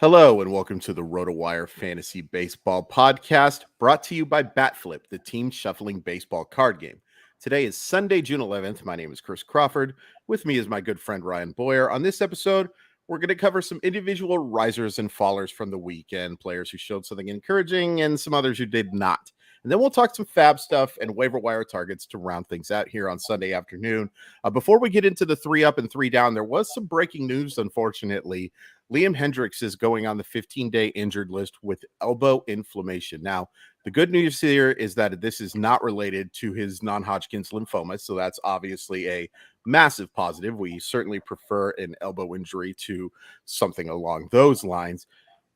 Hello and welcome to the RotoWire Fantasy Baseball Podcast, brought to you by Batflip, the team shuffling baseball card game. Today is Sunday, June 11th. My name is Chris Crawford. With me is my good friend Ryan Boyer. On this episode, we're going to cover some individual risers and fallers from the weekend, players who showed something encouraging and some others who did not. And then we'll talk some FAAB stuff and waiver wire targets to round things out here on Sunday afternoon. Before we get into the 3 up and 3 down, there was some breaking news, unfortunately. Liam Hendriks is going on the 15-day injured list with elbow inflammation. Now, the good news here is that this is not related to his non-Hodgkin's lymphoma, so that's obviously a massive positive. We certainly prefer an elbow injury to something along those lines.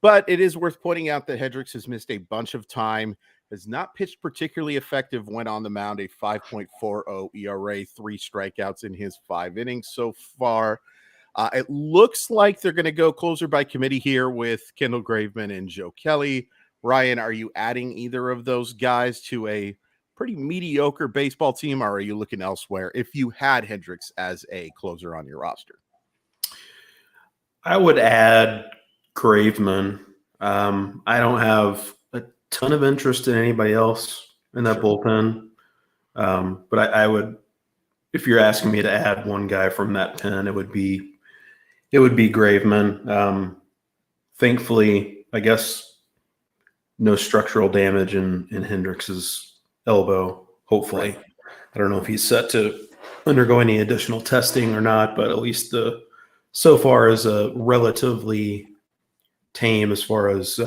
But it is worth pointing out that Hendriks has missed a bunch of time, has not pitched particularly effective when on the mound, a 5.40 ERA, 3 strikeouts in his 5 innings so far. It looks like they're going to go closer by committee here with Kendall Graveman and Joe Kelly. Ryan, are you adding either of those guys to a pretty mediocre baseball team, or are you looking elsewhere if you had Hendriks as a closer on your roster? I would add Graveman. I don't have a ton of interest in anybody else in that bullpen. But I would, if you're asking me to add one guy from that pen, it would be Graveman. Thankfully, I guess no structural damage in Hendriks's elbow, hopefully. Right. I don't know if he's set to undergo any additional testing or not, but at least so far is a relatively tame as far as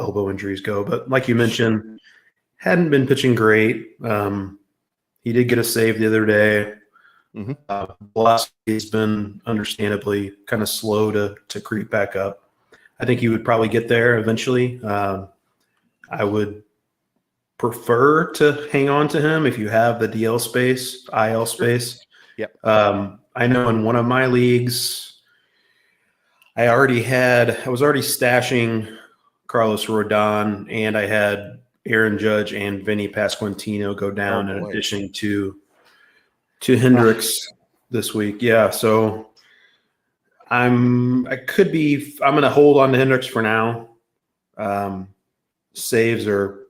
elbow injuries go. But like you mentioned, hadn't been pitching great. He did get a save the other day. He's been understandably kind of slow to creep back up. I think he would probably get there eventually. I would prefer to hang on to him if you have the IL space. Yep. I know in one of my leagues, I was already stashing Carlos Rodon, and I had Aaron Judge and Vinny Pasquantino go down in addition to Hendriks this week. Yeah, so I'm going to hold on to Hendriks for now. Saves are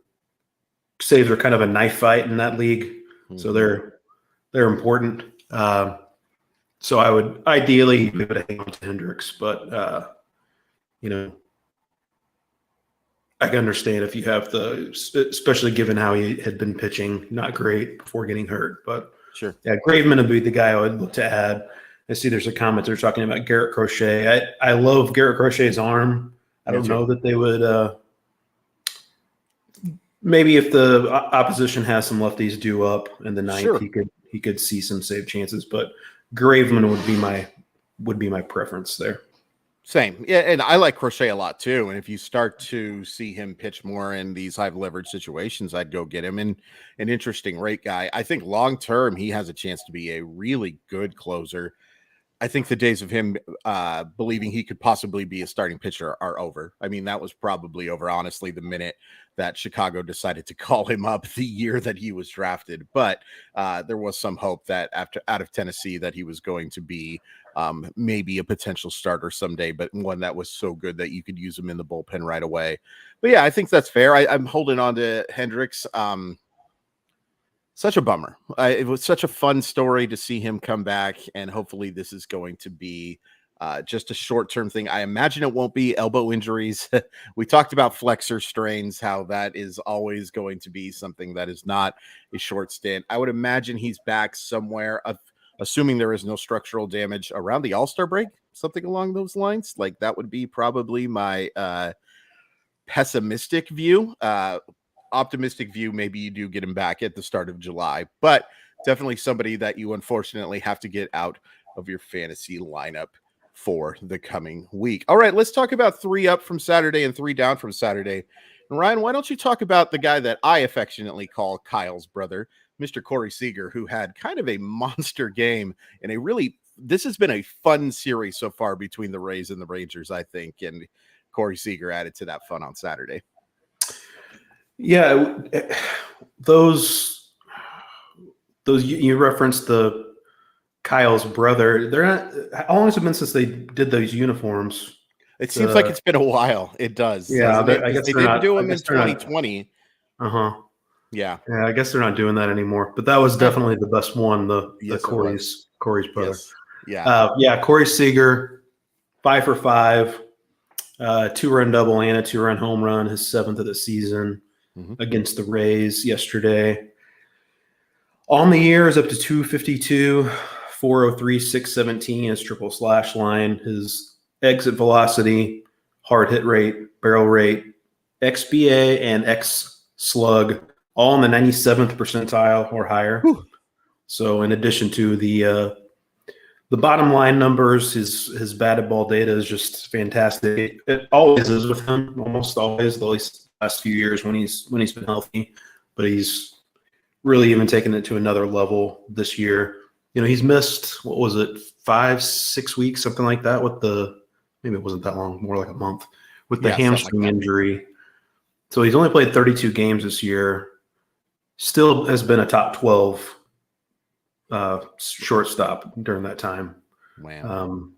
kind of a knife fight in that league, so they're important. So I would ideally be able to hang on to Hendriks, but I can understand if you have especially given how he had been pitching not great before getting hurt. But sure, yeah, Graveman would be the guy I would look to add. I see there's a comment they're talking about Garrett Crochet. I love Garrett Crochet's arm. I don't know that they would. Maybe if the opposition has some lefties due up in the ninth, he could see some save chances. But Graveman would be my preference there. Same. Yeah, and I like Crochet a lot too. And if you start to see him pitch more in these high leverage situations, I'd go get him. And an interesting rate guy. I think long term he has a chance to be a really good closer. I think the days of him believing he could possibly be a starting pitcher are over. I mean, that was probably over, honestly, the minute that Chicago decided to call him up the year that he was drafted. But there was some hope that out of Tennessee that he was going to be maybe a potential starter someday, but one that was so good that you could use him in the bullpen right away. But yeah, I think that's fair. I'm holding on to Hendriks. Such a bummer. It was such a fun story to see him come back, and hopefully this is going to be just a short-term thing. I imagine it won't be elbow injuries. We talked about flexor strains, how that is always going to be something that is not a short stint. I would imagine he's back somewhere, assuming there is no structural damage, around the All-Star break, something along those lines. Like, that would be probably my pessimistic view. Optimistic view, maybe you do get him back at the start of July, but definitely somebody that you unfortunately have to get out of your fantasy lineup for the coming week. All right, let's talk about 3 up from Saturday and 3 down from Saturday. And Ryan, why don't you talk about the guy that I affectionately call Kyle's brother, Mr. Corey Seager, who had kind of a monster game and this has been a fun series so far between the Rays and the Rangers, I think, and Corey Seager added to that fun on Saturday. Yeah, those you referenced Kyle's brother. They're not. How long has it been since they did those uniforms? It seems like it's been a while. It does, doesn't it? I guess They they're didn't not. do I them in guess they're not. 2020. Uh-huh. Yeah. Yeah, I guess they're not doing that anymore. But that was definitely the best one. The Yes, it was. Corey's brother. Yes. Yeah. Yeah, Corey Seager, 5 for 5, 2-run double and a 2-run home run, his 7th of the season against the Rays yesterday. On the year is up to 252, 403, 617 his triple slash line, his exit velocity, hard hit rate, barrel rate, XBA, and X slug, all in the 97th percentile or higher. Whew. So in addition to the bottom line numbers, his batted ball data is just fantastic. It always is with him, almost always, the last few years when he's been healthy. But he's really even taken it to another level this year. He's missed, what was it, 5-6 weeks, something like that, with maybe it wasn't that long, more like a month, with the hamstring injury. So he's only played 32 games this year. Still has been a top 12 shortstop during that time. Wow.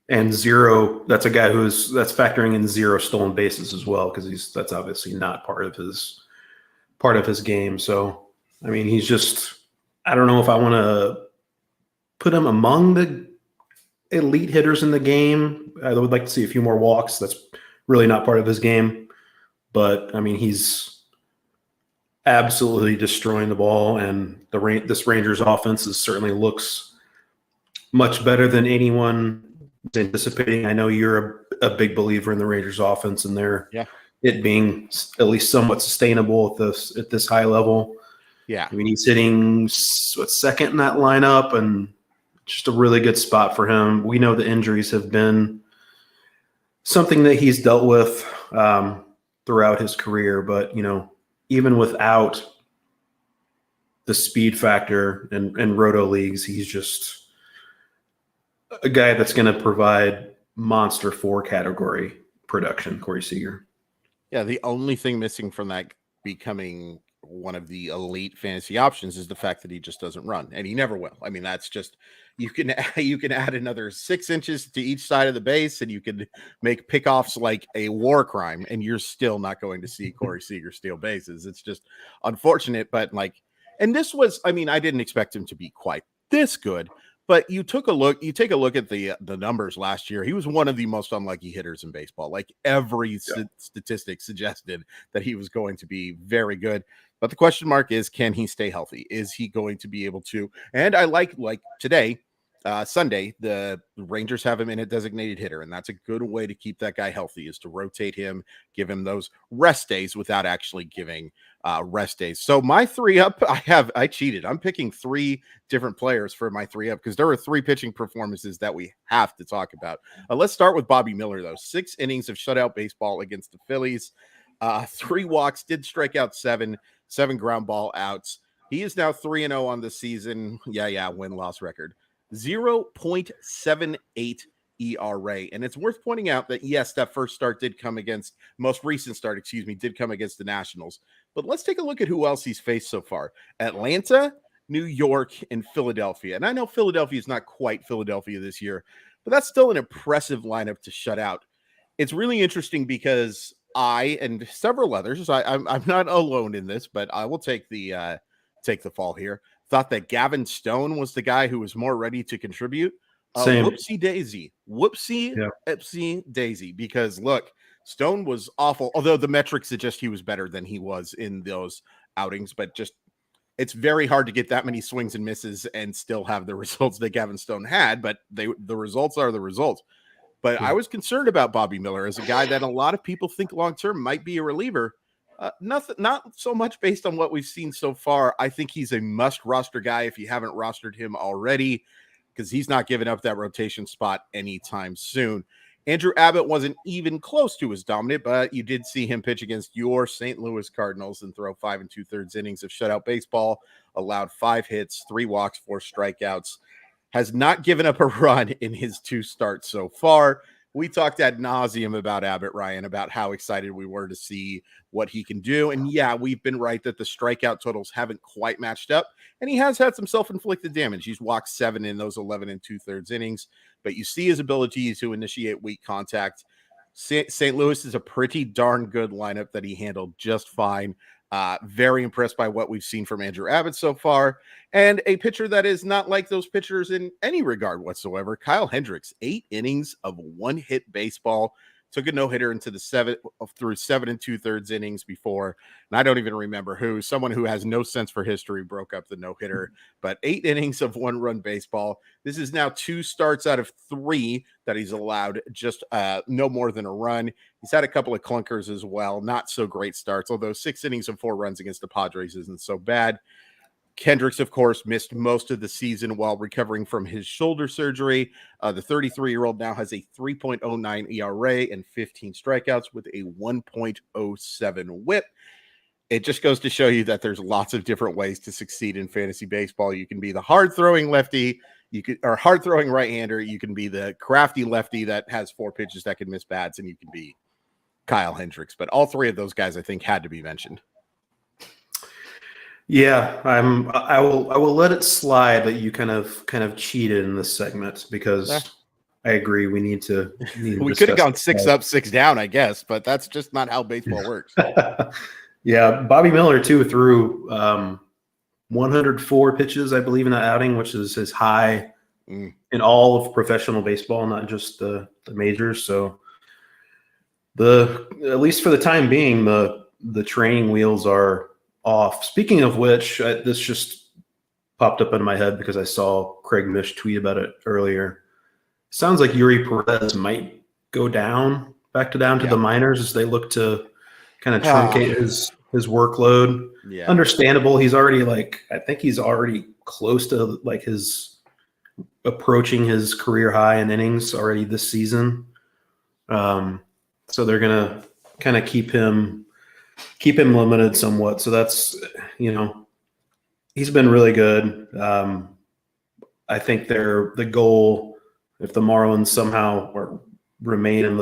And zero, that's a guy that's factoring in 0 stolen bases as well, because that's obviously not part of his game. So, I mean, he's just, I don't know if I want to put him among the elite hitters in the game. I would like to see a few more walks. That's really not part of his game. But, I mean, he's absolutely destroying the ball, and this Rangers offense certainly looks much better than anyone was anticipating. I know you're a big believer in the Rangers offense and it being at least somewhat sustainable at this high level. Yeah. I mean, he's hitting second in that lineup, and just a really good spot for him. We know the injuries have been something that he's dealt with throughout his career, but even without the speed factor in roto leagues, he's just a guy that's going to provide monster 4 category production, Corey Seager. Yeah, the only thing missing from that becoming one of the elite fantasy options is the fact that he just doesn't run, and he never will. I mean, that's just, you can add another 6 inches to each side of the base, and you can make pickoffs like a war crime, and you're still not going to see Corey Seager steal bases. It's just unfortunate, but and this was, I mean, I didn't expect him to be quite this good. But you take a look at the numbers last year. He was one of the most unlucky hitters in baseball. Like every statistic suggested that he was going to be very good. But the question mark is, can he stay healthy? Is he going to be able to? And I like today, Sunday, the Rangers have him in a designated hitter, and that's a good way to keep that guy healthy, is to rotate him, give him those rest days without actually giving rest days. So my 3-up, I cheated. I'm picking 3 different players for my 3-up because there are 3 pitching performances that we have to talk about. Let's start with Bobby Miller, though. 6 innings of shutout baseball against the Phillies, 3 walks, did strike out 7 ground ball outs. He is now 3-0 on the season. Win-loss record. 0.78 ERA. And it's worth pointing out that, yes, that most recent start did come against the Nationals. But let's take a look at who else he's faced so far. Atlanta, New York, and Philadelphia. And I know Philadelphia is not quite Philadelphia this year, but that's still an impressive lineup to shut out. It's really interesting because I and several others, I'm not alone in this, but I will take the fall here. Thought that Gavin Stone was the guy who was more ready to contribute. Same. Whoopsie daisy. Because look, Stone was awful, although the metrics suggest he was better than he was in those outings. But just, it's very hard to get that many swings and misses and still have the results that Gavin Stone had. But the results are the results. But I was concerned about Bobby Miller as a guy that a lot of people think long-term might be a reliever. Not so much based on what we've seen so far. I think he's a must roster guy if you haven't rostered him already, because he's not giving up that rotation spot anytime soon. Andrew Abbott wasn't even close to as dominant, but you did see him pitch against your St. Louis Cardinals and throw 5 2/3 innings of shutout baseball, allowed 5 hits, 3 walks, 4 strikeouts, has not given up a run in his 2 starts so far. we talked ad nauseum about Abbott, Ryan, about how excited we were to see what he can do. And yeah, we've been right that the strikeout totals haven't quite matched up. And he has had some self-inflicted damage. He's walked 7 in those 11 2/3 innings. But you see his ability to initiate weak contact. St. Louis is a pretty darn good lineup that he handled just fine. Very impressed by what we've seen from Andrew Abbott so far. And a pitcher that is not like those pitchers in any regard whatsoever. Kyle Hendriks, 8 innings of 1-hit baseball. Took a no-hitter into the 7 2/3 innings before. And I don't even remember who. Someone who has no sense for history broke up the no-hitter. But 8 innings of 1-run baseball. This is now 2 starts out of 3 that he's allowed just no more than a run. He's had a couple of clunkers as well. Not so great starts, although 6 innings and 4 runs against the Padres isn't so bad. Hendriks, of course, missed most of the season while recovering from his shoulder surgery. The 33-year-old now has a 3.09 ERA and 15 strikeouts with a 1.07 whip. It just goes to show you that there's lots of different ways to succeed in fantasy baseball. You can be the hard-throwing lefty, or hard-throwing right-hander. You can be the crafty lefty that has 4 pitches that can miss bats, and you can be Kyle Hendriks. But all 3 of those guys, I think, had to be mentioned. Yeah, I will let it slide that you kind of cheated in this segment because I agree we need to we could have gone 6 up, 6 down, I guess, but that's just not how baseball works. Yeah, Bobby Miller too threw 104 pitches, I believe, in that outing, which is his high in all of professional baseball, not just the majors. So at least for the time being, the training wheels are off. Speaking of which, this just popped up in my head because I saw Craig Mish tweet about it earlier. Sounds like Yuri Perez might go back to the minors as they look to kind of truncate his workload. Yeah. Understandable. He's already I think he's already close to his approaching his career high in innings already this season. So they're gonna kind of keep him limited somewhat. So that's, he's been really good. I think the goal, if the Marlins somehow remain in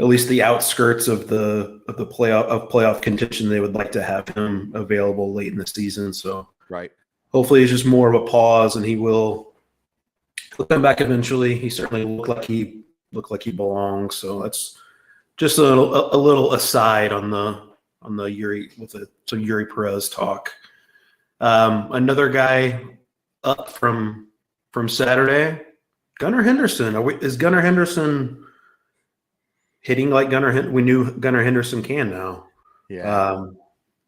at least the outskirts of the playoff contention, they would like to have him available late in the season. So right. Hopefully it's just more of a pause and he'll come back eventually. He certainly looked like he belongs. So that's just a little aside on the Yuri some Yuri Perez talk. Another guy up from Saturday, Gunnar Henderson. Is Gunnar Henderson hitting like we knew Gunnar Henderson can now? Yeah.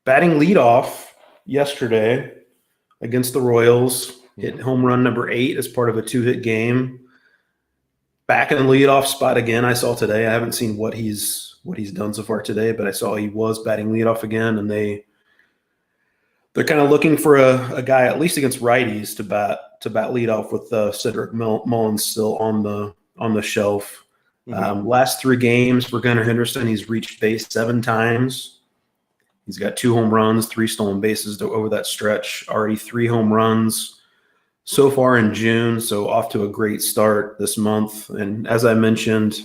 Batting leadoff yesterday against the Royals, hit home run number 8 as part of a 2-hit game. Back in the leadoff spot again. I saw today. I haven't seen what he's done so far today, but I saw he was batting leadoff again, and they're kind of looking for a guy at least against righties to bat leadoff with Cedric Mullins still on the shelf. Last 3 games for Gunnar Henderson, he's reached base 7 times. He's got 2 home runs, 3 stolen bases over that stretch. Already 3 home runs so far in June, so off to a great start this month. And as I mentioned,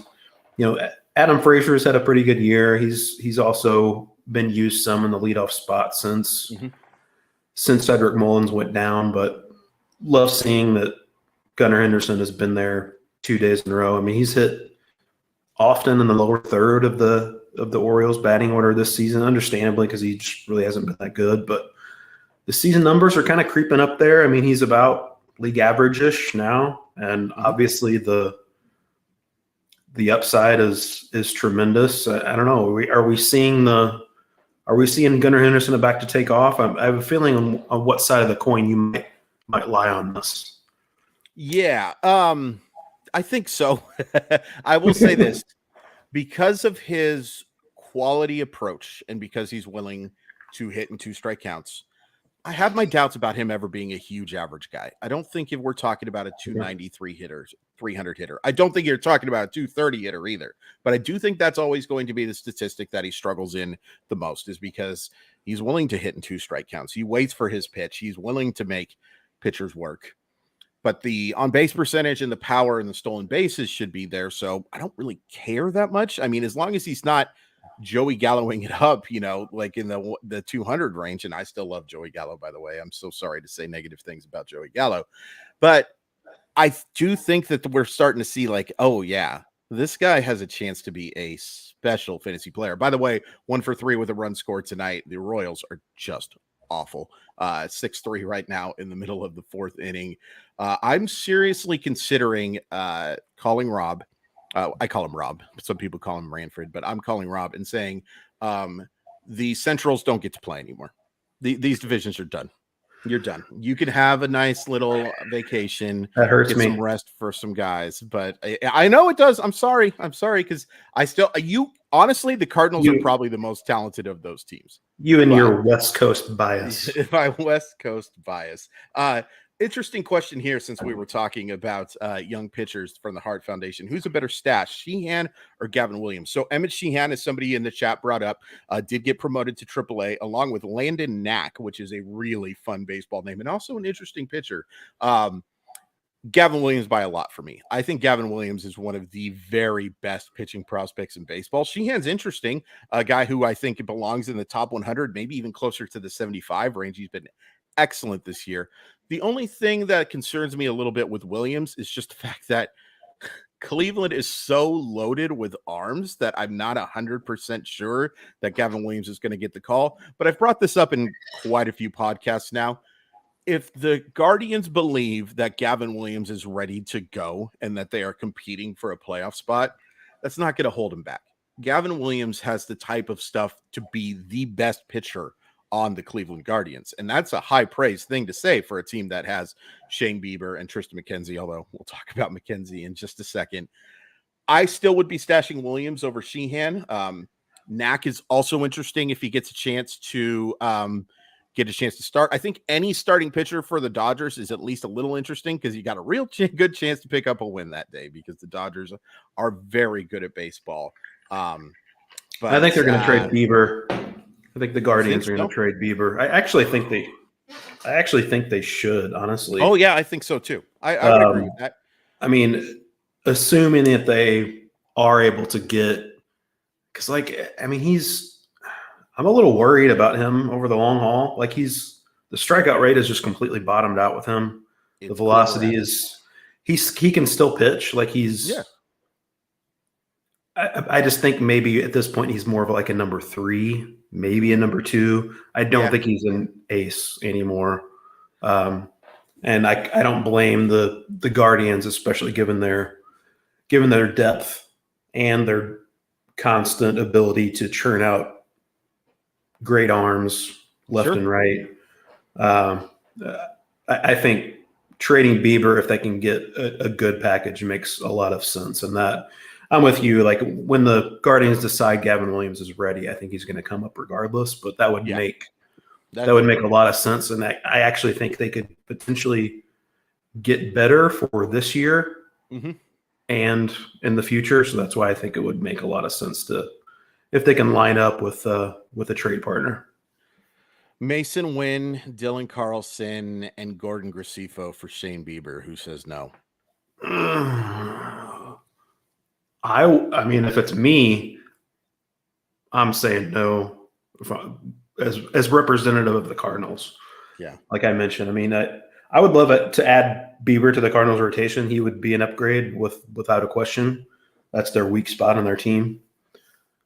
Adam Frazier's had a pretty good year. He's also been used some in the leadoff spot since Cedric Mullins went down, but love seeing that Gunnar Henderson has been there 2 days in a row. I mean, he's hit often in the lower third of the Orioles batting order this season, understandably, because he just really hasn't been that good, but the season numbers are kind of creeping up there. I mean, he's about league average-ish now, and obviously the upside is tremendous. I don't know. Are we seeing Gunnar Henderson back to take off? I have a feeling on what side of the coin you might lie on this. Yeah, I think so. I will say this. Because of his quality approach and because he's willing to hit in 2 strike counts, I have my doubts about him ever being a huge average guy. I don't think if we're talking about a 293 hitter, 300 hitter, I don't think you're talking about a 230 hitter either. But I do think that's always going to be the statistic that he struggles in the most, is because he's willing to hit in 2 strike counts. He waits for his pitch. He's willing to make pitchers work. but the on-base percentage and the power and the stolen bases should be there. So I don't really care that much. I mean, as long as he's not Joey Gallowing it up, like in the 200 range, and I still love Joey Gallo, by the way. I'm so sorry to say negative things about Joey Gallo, but I do think that we're starting to see like, oh yeah, this guy has a chance to be a special fantasy player. By the way, 1 for 3 with a run score tonight. The Royals are just awful. 6-3 right now in the middle of the 4th inning. I'm seriously considering calling Rob. I call him Rob. Some people call him Ranford, but I'm calling Rob and saying the Centrals don't get to play anymore. These divisions are done. You're done. You can have a nice little vacation. That hurts me. Some rest for some guys, but I know it does. I'm sorry because honestly, the Cardinals are probably the most talented of those teams. You and your West Coast bias. My West Coast bias. Interesting question here, since we were talking about young pitchers from the Hart Foundation. Who's a better stash, Sheehan or Gavin Williams? So Emmett Sheehan, is somebody in the chat brought up, did get promoted to AAA, along with Landon Knack, which is a really fun baseball name and also an interesting pitcher. Gavin Williams by a lot for me. I think Gavin Williams is one of the very best pitching prospects in baseball. Sheehan's interesting, a guy who I think belongs in the top 100, maybe even closer to the 75 range. He's been excellent this year. The only thing that concerns me a little bit with Williams is just the fact that Cleveland is so loaded with arms that I'm not 100% sure that Gavin Williams is going to get the call. But I've brought this up in quite a few podcasts now. If the Guardians believe that Gavin Williams is ready to go and that they are competing for a playoff spot, that's not going to hold him back. Gavin Williams has the type of stuff to be the best pitcher on the Cleveland Guardians. And that's a high praise thing to say for a team that has Shane Bieber and Tristan McKenzie, although we'll talk about McKenzie in just a second. I still would be stashing Williams over Sheehan. Knack is also interesting if he gets a chance to start. I think any starting pitcher for the Dodgers is at least a little interesting because you got a real good chance to pick up a win that day because the Dodgers are very good at baseball. But I think they're going to trade Bieber. I think the Guardians are going to trade Bieber. I actually think they should, honestly. Oh yeah, I think so too. I would agree with that. I mean, assuming that they are able to get, because I'm a little worried about him over the long haul. Like the strikeout rate is just completely bottomed out with him. The velocity he can still pitch. Like I just think maybe at this point he's more of like a number 3, maybe a number 2. I don't think he's an ace anymore. And I don't blame the Guardians, especially given their depth and their constant ability to churn out great arms left and right. I think trading Bieber, if they can get a good package, makes a lot of sense. And that I'm with you. Like when the Guardians decide Gavin Williams is ready, I think he's going to come up regardless. But that would make a lot of sense. And I actually think they could potentially get better for this year and in the future. So that's why I think it would make a lot of sense if they can line up with a trade partner. Mason Wynn, Dylan Carlson, and Gordon Graceffo for Shane Bieber. Who says no? I mean, if it's me, I'm saying no. As representative of the Cardinals, like I mentioned, I mean, I would love it to add Bieber to the Cardinals rotation. He would be an upgrade without a question. That's their weak spot on their team.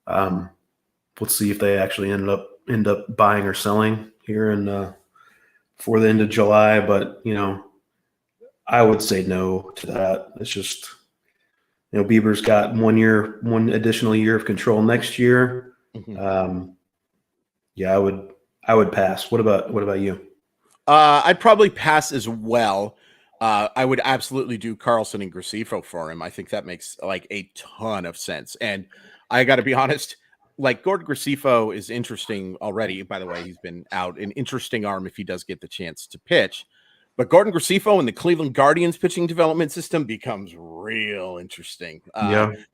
Let's see if they actually end up buying or selling here before the end of July. But I would say no to that. It's just. Bieber's got 1 additional year of control next year. I would pass. What about you? I'd probably pass as well. I would absolutely do Carlson and Graceffo for him. I think that makes like a ton of sense. And I got to be honest, like Gordon Graceffo is interesting already. By the way, he's been out, an interesting arm if he does get the chance to pitch. But Gordon Graceffo and the Cleveland Guardians pitching development system becomes real interesting.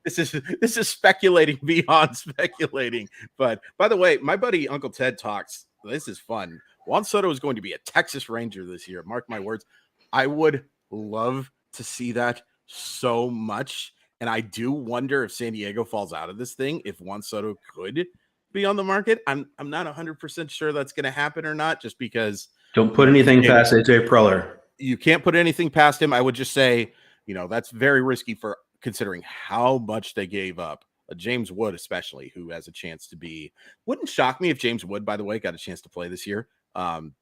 This is speculating beyond speculating. But by the way, my buddy Uncle Ted talks. This is fun. Juan Soto is going to be a Texas Ranger this year. Mark my words. I would love to see that so much. And I do wonder if San Diego falls out of this thing, if Juan Soto could be on the market. I'm not 100% sure that's going to happen or not, just because Don't put anything past AJ Preller. You can't put anything past him. I would just say, that's very risky for considering how much they gave up. James Wood, especially, who has a chance to be. Wouldn't shock me if James Wood, by the way, got a chance to play this year,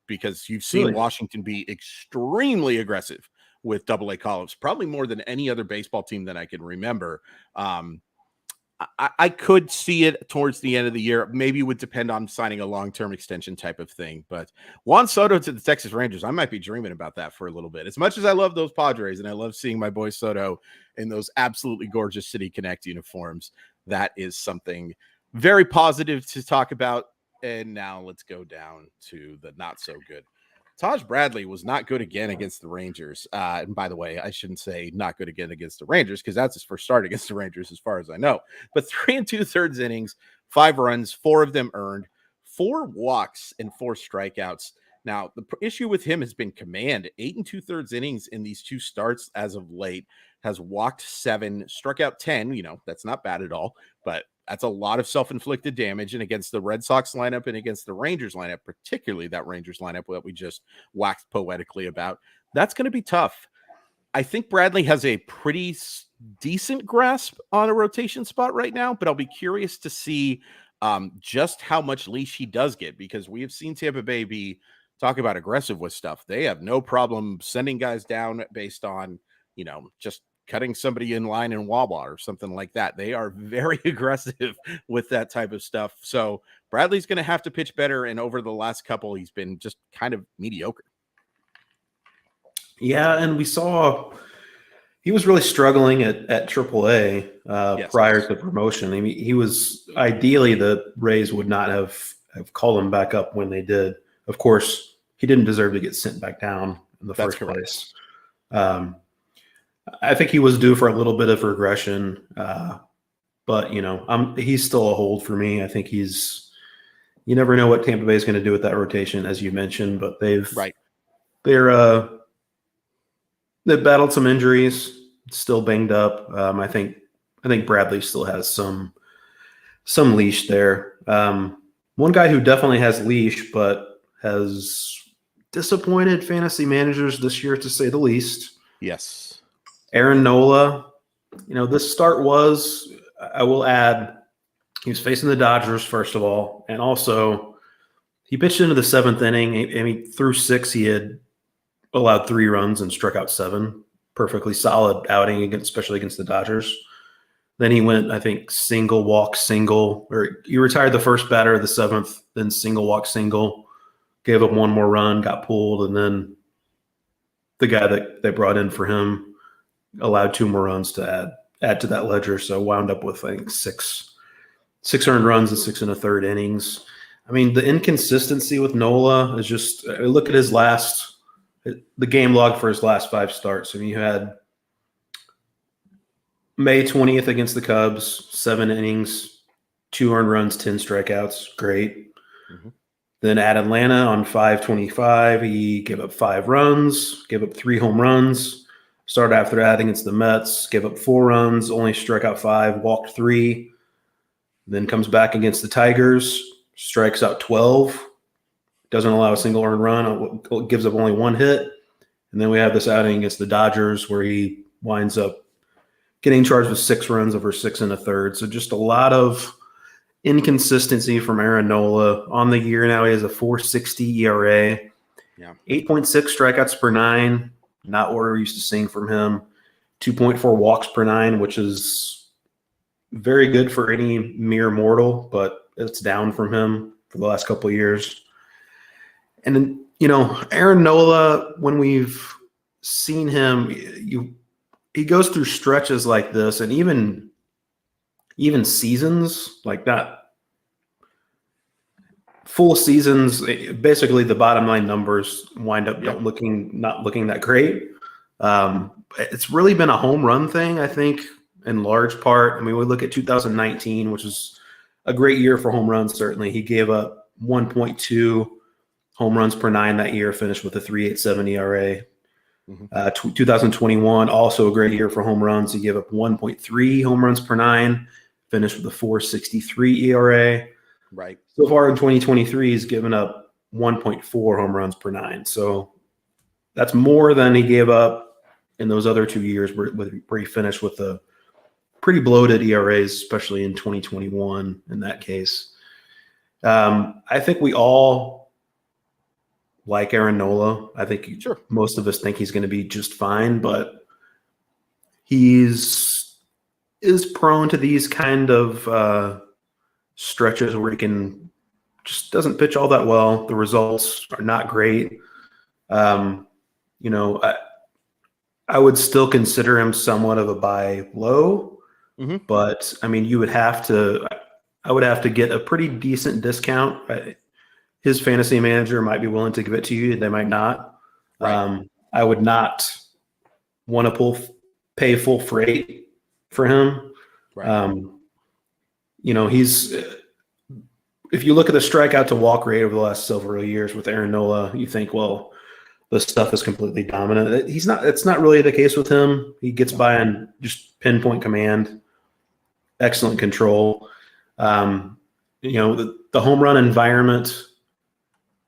because you've seen Washington be extremely aggressive with double-A call-ups, probably more than any other baseball team that I can remember. I could see it towards the end of the year. Maybe it would depend on signing a long-term extension type of thing. But Juan Soto to the Texas Rangers, I might be dreaming about that for a little bit. As much as I love those Padres and I love seeing my boy Soto in those absolutely gorgeous City Connect uniforms, that is something very positive to talk about. And now let's go down to the not so good. Taj Bradley was not good again against the Rangers. And by the way, I shouldn't say not good again against the Rangers, because that's his first start against the Rangers, as far as I know. But 3 2/3 innings, 5 runs, 4 of them earned, 4 walks, and 4 strikeouts. Now, the issue with him has been command. 8 2/3 innings in these 2 starts as of late, has walked 7, struck out 10. That's not bad at all, but that's a lot of self-inflicted damage. And against the Red Sox lineup and against the Rangers lineup, particularly that Rangers lineup that we just waxed poetically about, that's going to be tough. I think Bradley has a pretty decent grasp on a rotation spot right now, but I'll be curious to see just how much leash he does get, because we have seen Tampa Bay talk about aggressive with stuff. They have no problem sending guys down based on, just cutting somebody in line in Wawa or something like that. They are very aggressive with that type of stuff. So Bradley's going to have to pitch better. And over the last couple, he's been just kind of mediocre. Yeah, and we saw he was really struggling at AAA prior to promotion. I mean, he was ideally the Rays would not have called him back up when they did. Of course, he didn't deserve to get sent back down in the first place. I think he was due for a little bit of regression, but he's still a hold for me. I think you never know what Tampa Bay is going to do with that rotation, as you mentioned, but they've battled some injuries, still banged up. I think Bradley still has some leash there. One guy who definitely has leash, but has disappointed fantasy managers this year, to say the least. Yes. Aaron Nola, this start was, I will add, he was facing the Dodgers, first of all, and also he pitched into the 7th inning. Through 6, he had allowed 3 runs and struck out 7. Perfectly solid outing, especially against the Dodgers. Then he went, I think, single, walk, single, or he retired the first batter of the 7th, then single, walk, single, gave up 1 more run, got pulled, and then the guy that they brought in for him allowed 2 more runs to add to that ledger. So wound up with, I think, 6 earned runs and 6 1/3 innings. I mean, the inconsistency with Nola is just, look at the game log for his last 5 starts. I mean, you had May 20th against the Cubs, 7 innings, 2 earned runs, 10 strikeouts. Great. Mm-hmm. Then at Atlanta on 5/25, he gave up 5 runs, gave up 3 home runs. Started after that against the Mets, gave up 4 runs, only struck out 5, walked 3. Then comes back against the Tigers, strikes out 12, doesn't allow a single earned run, gives up only 1 hit. And then we have this outing against the Dodgers where he winds up getting charged with 6 runs over 6 1/3. So just a lot of inconsistency from Aaron Nola. On the year now, he has a 4.60 ERA, 8.6 strikeouts per 9. Not what we're used to seeing from him. 2.4 walks per 9, which is very good for any mere mortal, but it's down from him for the last couple of years. And then, Aaron Nola, when we've seen him, he goes through stretches like this, and even seasons, like not full seasons, basically the bottom line numbers wind up not looking that great. It's really been a home run thing, I think, in large part. I mean, we look at 2019, which is a great year for home runs, certainly. He gave up 1.2 home runs per 9 that year, finished with a 3.87 ERA. Mm-hmm. 2021, also a great year for home runs. He gave up 1.3 home runs per nine, finished with a 4.63 ERA. Right. So far in 2023, he's given up 1.4 home runs per nine. So that's more than he gave up in those other 2 years where he finished with a pretty bloated ERAs, especially in 2021 in that case. I think we all like Aaron Nola. I think most of us think he's going to be just fine, but is prone to these kind of stretches where he just doesn't pitch all that well. The results are not great. I would still consider him somewhat of a buy low, but I mean, I would have to get a pretty decent discount. His fantasy manager might be willing to give it to you. They might not. Right. I would not want to pay full freight for him. Right. If you look at the strikeout to walk rate over the last several years with Aaron Nola, you think, well, the stuff is completely dominant. It's not really the case with him. He gets by on just pinpoint command, excellent control. The home run environment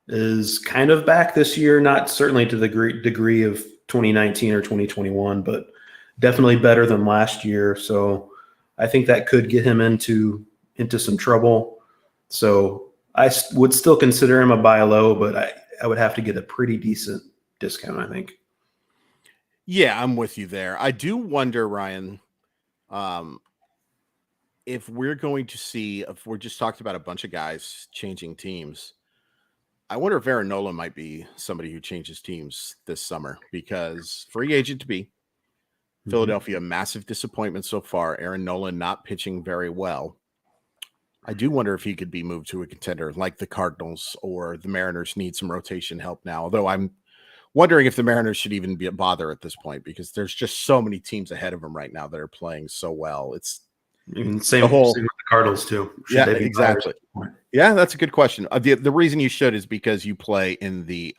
is kind of back this year, not certainly to the degree of 2019 or 2021, but definitely better than last year. So I think that could get him into some trouble. So I would still consider him a buy low, but I would have to get a pretty decent discount, I think. Yeah, I'm with you there. I do wonder, Ryan, if we're just talked about a bunch of guys changing teams. I wonder if Aaron Nola might be somebody who changes teams this summer, because free agent to be. Philadelphia, massive disappointment so far. Aaron Nola not pitching very well. I do wonder if he could be moved to a contender like the Cardinals, or the Mariners need some rotation help now. Although I'm wondering if the Mariners should even be a bother at this point, because there's just so many teams ahead of them right now that are playing so well. It's same with the Cardinals too. Yeah, exactly. Yeah, that's a good question. The reason you should is because you play in the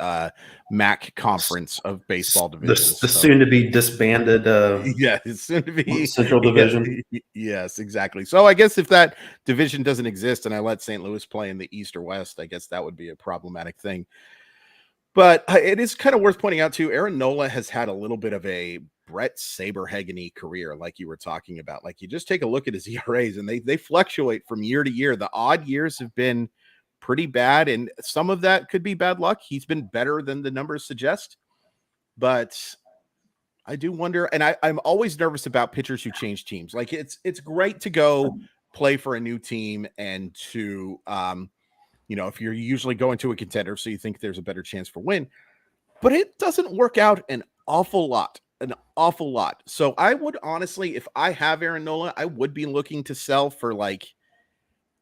MAC conference of baseball divisions. The soon to be disbanded. It's soon to be Central Division. Yes, exactly. So I guess if that division doesn't exist and I let St. Louis play in the East or West, I guess that would be a problematic thing. But it is kind of worth pointing out too, Aaron Nola has had a little bit of a Brett Saberhagen-y career, like you were talking about. Like, you just take a look at his ERAs, and they fluctuate from year to year. The odd years have been pretty bad, and some of that could be bad luck. He's been better than the numbers suggest. But I do wonder, and I'm always nervous about pitchers who change teams. Like, it's great to go play for a new team and to if you're usually going to a contender, so you think there's a better chance for win, but it doesn't work out an awful lot. So I would honestly, if I have Aaron Nola, I would be looking to sell for like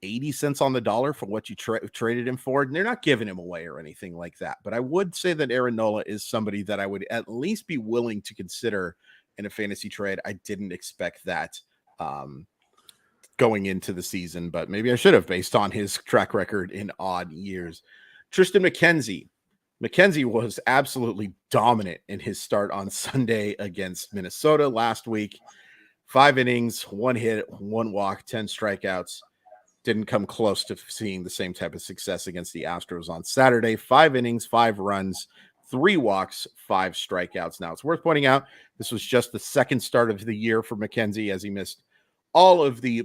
80 cents on the dollar for what you traded him for. And they're not giving him away or anything like that. But I would say that Aaron Nola is somebody that I would at least be willing to consider in a fantasy trade. I didn't expect that going into the season, but maybe I should have, based on his track record in odd years. Tristan McKenzie. McKenzie was absolutely dominant in his start on Sunday against Minnesota last week. 5 innings, 1 hit, 1 walk, 10 strikeouts. Didn't come close to seeing the same type of success against the Astros on Saturday. 5 innings, 5 runs, 3 walks, 5 strikeouts. Now, it's worth pointing out, this was just the second start of the year for McKenzie, as he missed all of the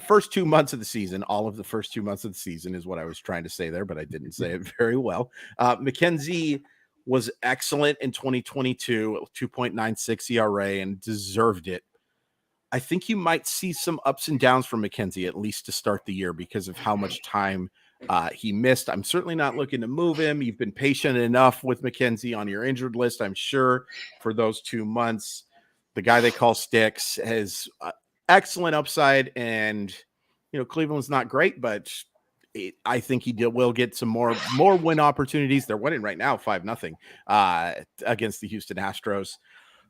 first 2 months of the season. All of the first 2 months of the season is what I was trying to say there, but I didn't say it very well. McKenzie was excellent in 2022, 2.96 ERA, and deserved it. I think you might see some ups and downs from McKenzie, at least to start the year, because of how much time he missed. I'm certainly not looking to move him. You've been patient enough with McKenzie on your injured list, I'm sure, for those 2 months. The guy they call Sticks has excellent upside, and Cleveland's not great, but I think he will get some more win opportunities. They're winning right now 5-0 against the Houston Astros.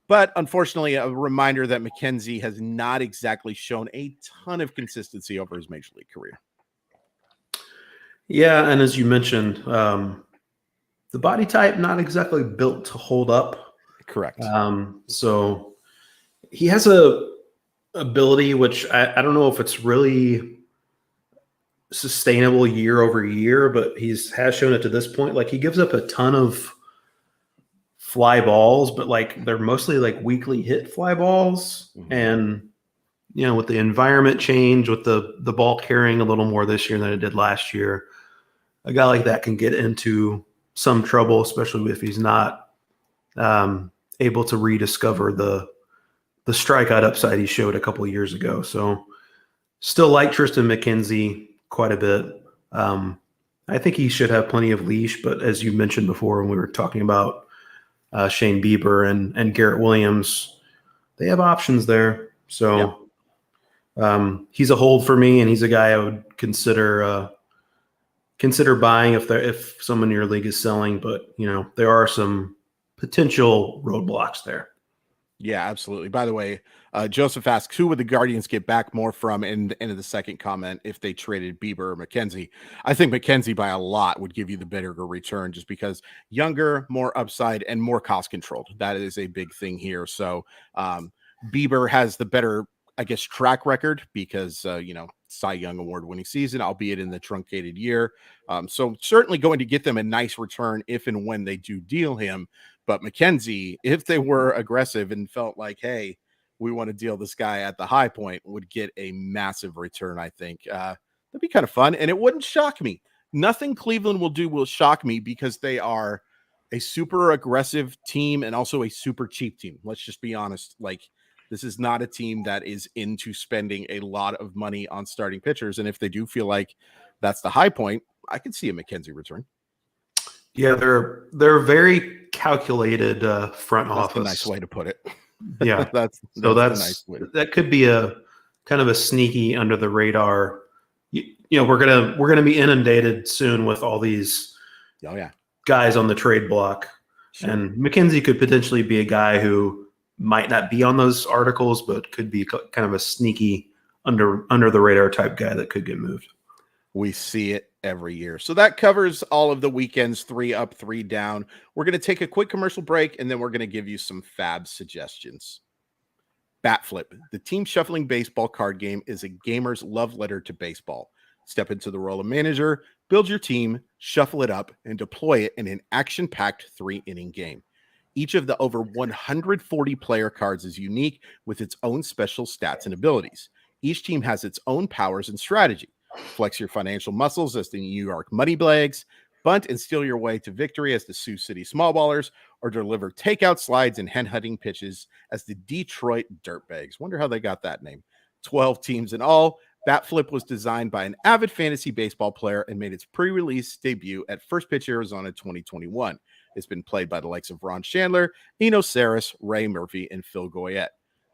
But unfortunately, a reminder that McKenzie has not exactly shown a ton of consistency over his major league career. Yeah, and as you mentioned, the body type not exactly built to hold up. Correct. So he has a ability which I don't know if it's really sustainable year over year, but has shown it to this point. Like he gives up a ton of fly balls, but like they're mostly like weakly hit fly balls. Mhm. And with the environment change, with the ball carrying a little more this year than it did last year, a guy like that can get into some trouble, especially if he's not able to rediscover the strikeout upside he showed a couple of years ago. So still like Tristan McKenzie quite a bit. I think he should have plenty of leash, but as you mentioned before when we were talking about Shane Bieber and Garrett Williams, they have options there. So he's a hold for me, and he's a guy I would consider buying if someone in your league is selling. But there are some potential roadblocks there. Yeah, absolutely. By the way, Joseph asks, who would the Guardians get back more from in the end of the second comment if they traded Bieber or McKenzie? I think McKenzie by a lot would give you the better return just because younger, more upside, and more cost controlled. That is a big thing here. So Bieber has the better, I guess, track record because, Cy Young Award winning season, albeit in the truncated year. So certainly going to get them a nice return if and when they do deal him. But McKenzie, if they were aggressive and felt like, hey, we want to deal this guy at the high point, would get a massive return, I think. That'd be kind of fun. And it wouldn't shock me. Nothing Cleveland will do will shock me because they are a super aggressive team and also a super cheap team. Let's just be honest. Like, this is not a team that is into spending a lot of money on starting pitchers. And if they do feel like that's the high point, I could see a McKenzie return. Yeah, they're very calculated front office. That's a nice way to put it. Yeah, that's nice way. That could be a kind of a sneaky under the radar. We're gonna be inundated soon with all these guys on the trade block, and McKenzie could potentially be a guy who might not be on those articles, but could be kind of a sneaky under the radar type guy that could get moved. We see it every year. So that covers all of the weekends, 3 up, 3 down. We're going to take a quick commercial break, and then we're going to give you some FAAB suggestions. Bat Flip, the team shuffling baseball card game, is a gamer's love letter to baseball. Step into the role of manager, build your team, shuffle it up, and deploy it in an action-packed 3-inning game. Each of the over 140 player cards is unique with its own special stats and abilities. Each team has its own powers and strategy. Flex your financial muscles as the New York Moneybags, bunt and steal your way to victory as the Sioux City Smallballers, or deliver takeout slides and hen-hunting pitches as the Detroit Dirtbags. Wonder how they got that name. 12 teams in all. Bat Flip was designed by an avid fantasy baseball player and made its pre-release debut at First Pitch Arizona 2021. It's been played by the likes of Ron Chandler, Eno Saris, Ray Murphy, and Phil Goyette.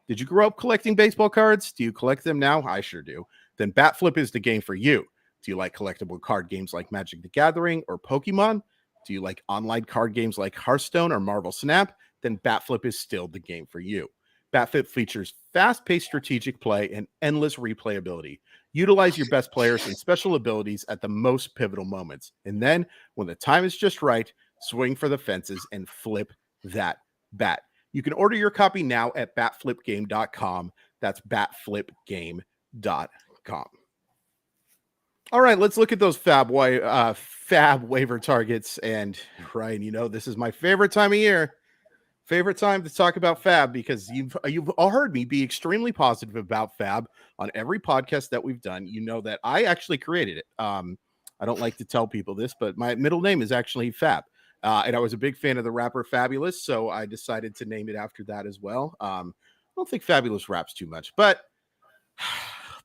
Did you grow up collecting baseball cards? Do you collect them now? I sure do. Then Bat Flip is the game for you. Do you like collectible card games like Magic the Gathering or Pokemon? Do you like online card games like Hearthstone or Marvel Snap? Then Bat Flip is still the game for you. Bat Flip features fast-paced strategic play and endless replayability. Utilize your best players and special abilities at the most pivotal moments. And then, when the time is just right, swing for the fences and flip that bat. You can order your copy now at batflipgame.com. That's batflipgame.com. All right, let's look at those FAAB waiver targets. And Ryan, this is my favorite time of year. Favorite time to talk about FAAB because you've all heard me be extremely positive about FAAB on every podcast that we've done. You know that I actually created it. I don't like to tell people this, but my middle name is actually FAAB. And I was a big fan of the rapper Fabulous, so I decided to name it after that as well. I don't think Fabulous raps too much, but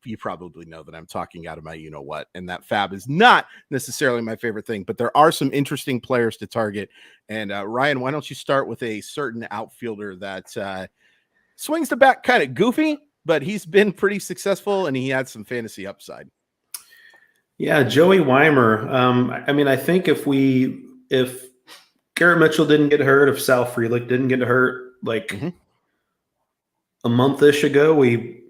you probably know that I'm talking out of my you-know-what, and that FAAB is not necessarily my favorite thing, but there are some interesting players to target. And Ryan, why don't you start with a certain outfielder that swings the bat kind of goofy, but he's been pretty successful, and he had some fantasy upside. Yeah, Joey Waiver. I think if Garrett Mitchell didn't get hurt, if Sal Frelick didn't get hurt, a month-ish ago,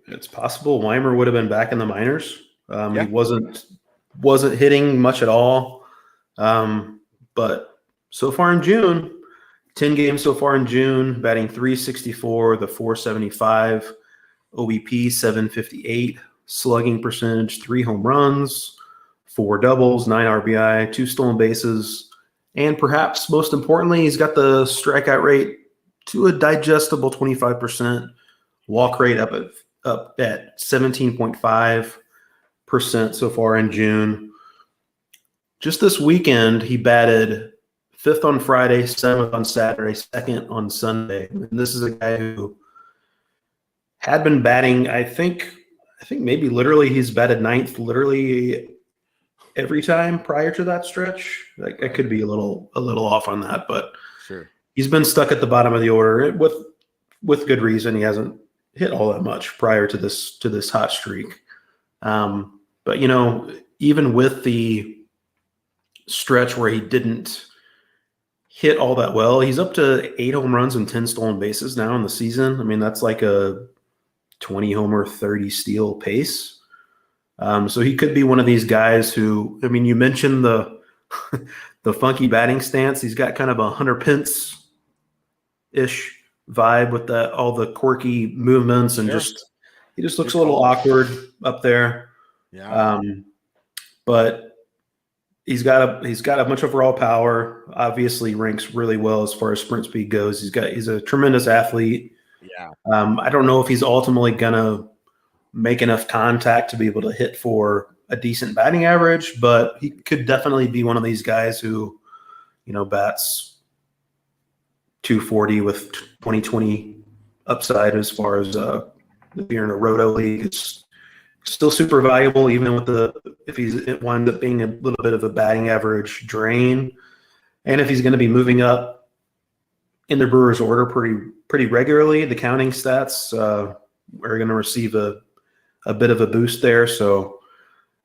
it's possible Waiver would have been back in the minors. He wasn't hitting much at all, but so far in June, 10 games so far in June, batting .364, the .475, OBP .758, slugging percentage, 3 home runs, 4 doubles, 9 RBI, 2 stolen bases, and perhaps most importantly, he's got the strikeout rate to a digestible 25%, walk rate up at 17.5% so far in June. Just this weekend, he batted 5th on Friday, 7th on Saturday, 2nd on Sunday. And this is a guy who had been batting, I think maybe literally he's batted 9th literally every time prior to that stretch. I could be a little off on that, but sure, he's been stuck at the bottom of the order with good reason. He hasn't hit all that much prior to this hot streak. But even with the stretch where he didn't hit all that well, he's up to 8 home runs and 10 stolen bases now in the season. I mean, that's like a 20 homer, 30 steal pace. So he could be one of these guys who, I mean, you mentioned the the funky batting stance. He's got kind of a Hunter Pence-ish vibe with all the quirky movements and he just looks a little awkward up there. Yeah. But he's got a bunch of raw power. Obviously, ranks really well as far as sprint speed goes. He's a tremendous athlete. Yeah. I don't know if he's ultimately gonna make enough contact to be able to hit for a decent batting average, but he could definitely be one of these guys who, bats 240 with 2020 upside as far as if you're in a roto league. It's still super valuable, even with if it winds up being a little bit of a batting average drain. And if he's going to be moving up in the Brewers order pretty regularly, the counting stats are going to receive a bit of a boost there. So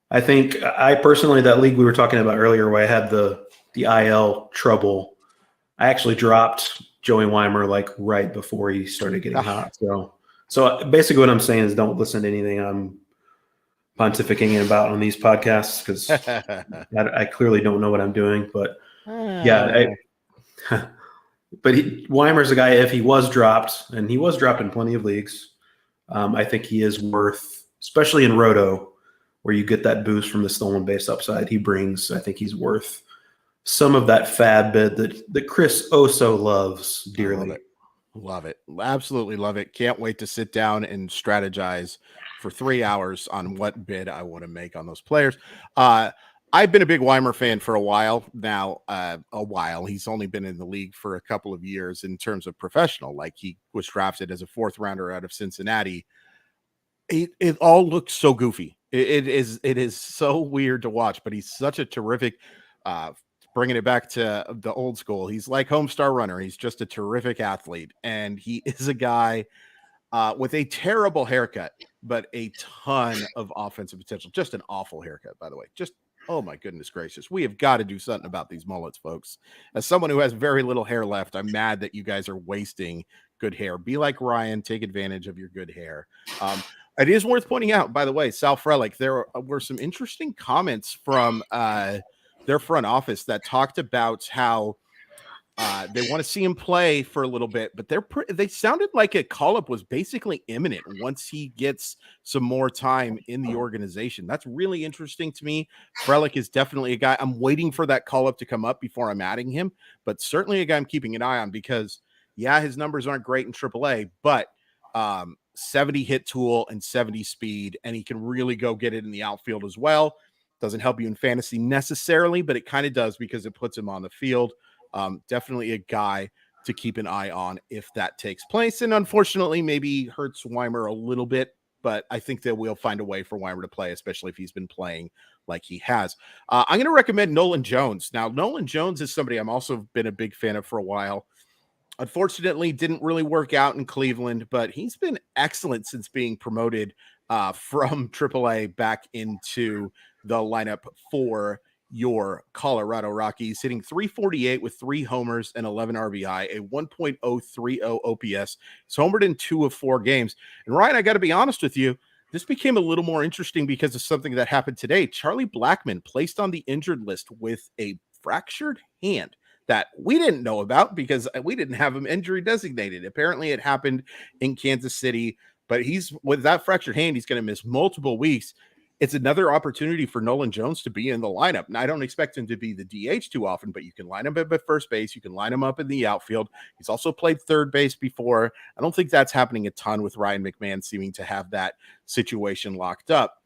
I think I personally, that league we were talking about earlier where I had the IL trouble, I actually dropped Joey Waimer like right before he started getting hot. So basically what I'm saying is don't listen to anything I'm pontificating about on these podcasts because I clearly don't know what I'm doing. But Weimer's a guy, if he was dropped, and he was dropped in plenty of leagues, I think he is worth, especially in Roto, where you get that boost from the stolen base upside he brings. I think he's worth some of that FAAB bid that Chris Oso loves dearly. Love it. Absolutely love it. Can't wait to sit down and strategize for 3 hours on what bid I want to make on those players. I've been a big Waimer fan for a while now. He's only been in the league for a couple of years in terms of professional. Like he was drafted as a 4th rounder out of Cincinnati. It all looks so goofy. It is so weird to watch, but he's such a terrific, bringing it back to the old school. He's like Homestar Runner. He's just a terrific athlete. And he is a guy with a terrible haircut, but a ton of offensive potential. Just an awful haircut, by the way. Just, oh my goodness gracious. We have got to do something about these mullets, folks. As someone who has very little hair left, I'm mad that you guys are wasting good hair. Be like Ryan. Take advantage of your good hair. It is worth pointing out, by the way, Sal Frelick, there were some interesting comments from their front office that talked about how they want to see him play for a little bit, but they sounded like a call-up was basically imminent once he gets some more time in the organization. That's really interesting to me. Frelick is definitely a guy. I'm waiting for that call-up to come up before I'm adding him, but certainly a guy I'm keeping an eye on because, yeah, his numbers aren't great in AAA, but 70 hit tool and 70 speed, and he can really go get it in the outfield as well. Doesn't help you in fantasy necessarily, but it kind of does because it puts him on the field. Definitely a guy to keep an eye on if that takes place. And unfortunately, maybe hurts Waimer a little bit, but I think that we'll find a way for Waimer to play, especially if he's been playing like he has. I'm going to recommend Nolan Jones. Now, Nolan Jones is somebody I'm also been a big fan of for a while. Unfortunately, didn't really work out in Cleveland, but he's been excellent since being promoted from AAA back into the lineup for your Colorado Rockies, hitting .348 with 3 homers and 11 RBI, a 1.030 OPS. He's homered in 2 of 4 games. And Ryan, I got to be honest with you, this became a little more interesting because of something that happened today. Charlie Blackmon placed on the injured list with a fractured hand. that we didn't know about because we didn't have him injury designated. Apparently it happened in Kansas City, but he's with that fractured hand, he's going to miss multiple weeks. It's another opportunity for Nolan Jones to be in the lineup. Now, I don't expect him to be the DH too often, but you can line him up at first base. You can line him up in the outfield. He's also played third base before. I don't think that's happening a ton with Ryan McMahon seeming to have that situation locked up.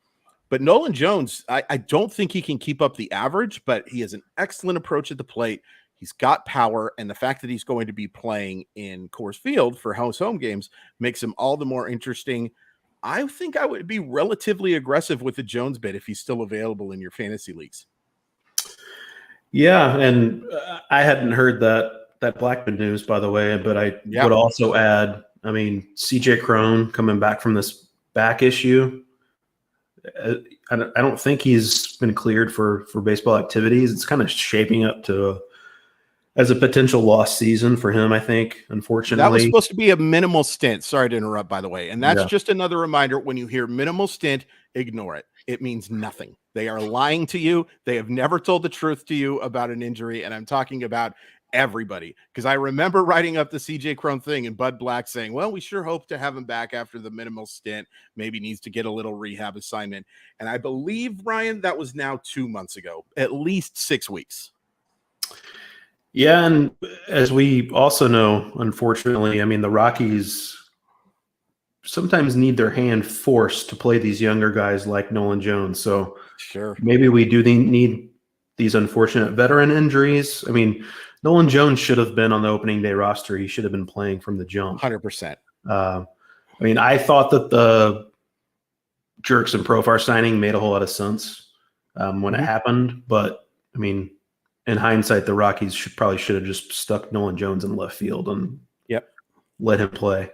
But Nolan Jones, I don't think he can keep up the average, but he has an excellent approach at the plate. He's got power, and the fact that he's going to be playing in Coors Field for home games makes him all the more interesting. I think I would be relatively aggressive with the Jones bid if he's still available in your fantasy leagues. Yeah, and I hadn't heard that Blackman news, by the way, but I would also add, I mean, CJ Cron coming back from this back issue. I don't think he's been cleared for baseball activities. It's kind of shaping up as a potential lost season for him, I think, unfortunately. That was supposed to be a minimal stint. Sorry to interrupt, by the way. And that's just another reminder. When you hear minimal stint, ignore it. It means nothing. They are lying to you. They have never told the truth to you about an injury. And I'm talking about everybody, because I remember writing up the CJ Cron thing and Bud Black saying, well, we sure hope to have him back after the minimal stint, maybe needs to get a little rehab assignment. And I believe, Ryan, that was now 2 months ago, at least 6 weeks. Yeah, and as we also know, unfortunately, I mean, the Rockies sometimes need their hand forced to play these younger guys like Nolan Jones. So sure, maybe we do need these unfortunate veteran injuries. I mean, Nolan Jones should have been on the opening day roster. He should have been playing from the jump. 100%. I mean, I thought that the Jerks and Profar signing made a whole lot of sense when it happened. But, I mean, in hindsight, the Rockies should have just stuck Nolan Jones in left field and let him play.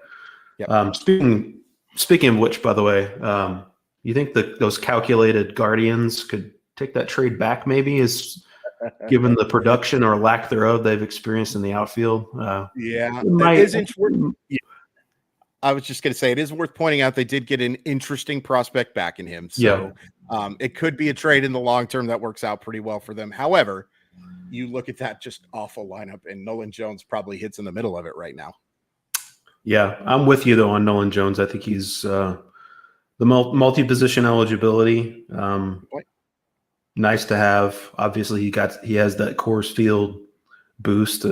Yep. Speaking of which, by the way, you think that those calculated Guardians could take that trade back maybe, is given the production or lack thereof they've experienced in the outfield? I was just going to say, it is worth pointing out they did get an interesting prospect back in him. So it could be a trade in the long term that works out pretty well for them. However, you look at that just awful lineup, and Nolan Jones probably hits in the middle of it right now. Yeah, I'm with you, though, on Nolan Jones. I think he's the multi-position eligibility. Nice to have. Obviously, he has that Coors Field boost.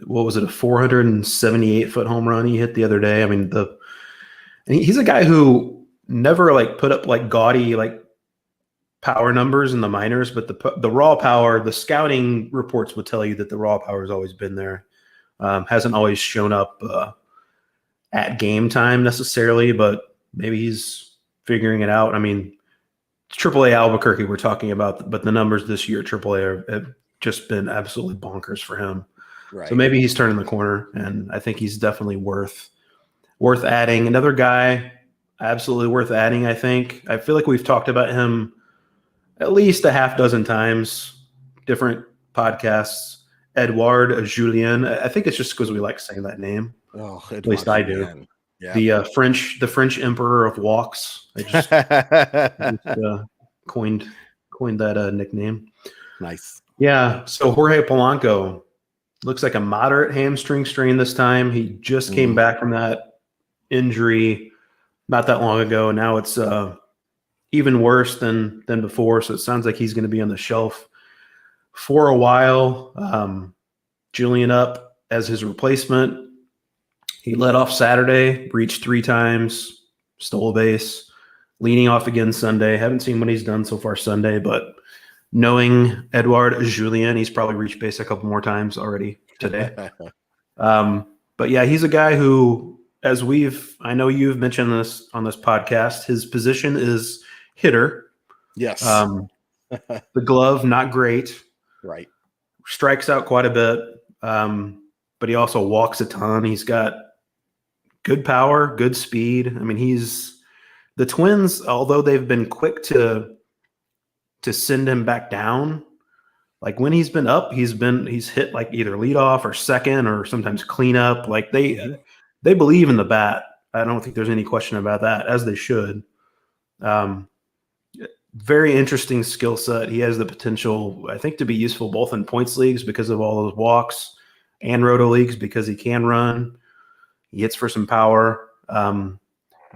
What was it, a 478-foot home run he hit the other day? I mean, he's a guy who never put up gaudy power numbers in the minors, but the raw power, the scouting reports would tell you that the raw power has always been there. Hasn't always shown up at game time necessarily, but maybe he's figuring it out. I mean, AAA Albuquerque we're talking about, but the numbers this year at AAA have just been absolutely bonkers for him. Right. So maybe he's turning the corner, and I think he's definitely worth adding. Another guy absolutely worth adding, I think. I feel like we've talked about him at least a half dozen times, different podcasts. Edouard Julien. I think it's just because we like saying that name. Oh, at least I do. Yeah. The French emperor of walks. I just, coined that nickname. Nice. Yeah. So Jorge Polanco looks like a moderate hamstring strain this time. He just came back from that injury not that long ago. Now it's even worse than before. So it sounds like he's going to be on the shelf for a while. Julian up as his replacement. He led off Saturday, reached 3 times, stole a base, leading off again Sunday. Haven't seen what he's done so far Sunday, but knowing Edouard Julien, he's probably reached base a couple more times already today. But yeah, he's a guy who, I know you've mentioned this on this podcast, his position is hitter. Yes. The glove, not great. Right. Strikes out quite a bit. But he also walks a ton. He's got good power, good speed. I mean, the Twins, although they've been quick to send him back down, when he's been up, he's hit either leadoff or second or sometimes cleanup. They believe in the bat. I don't think there's any question about that, as they should. very interesting skill set. He has the potential, I think, to be useful both in points leagues because of all those walks and roto leagues because he can run. He hits for some power.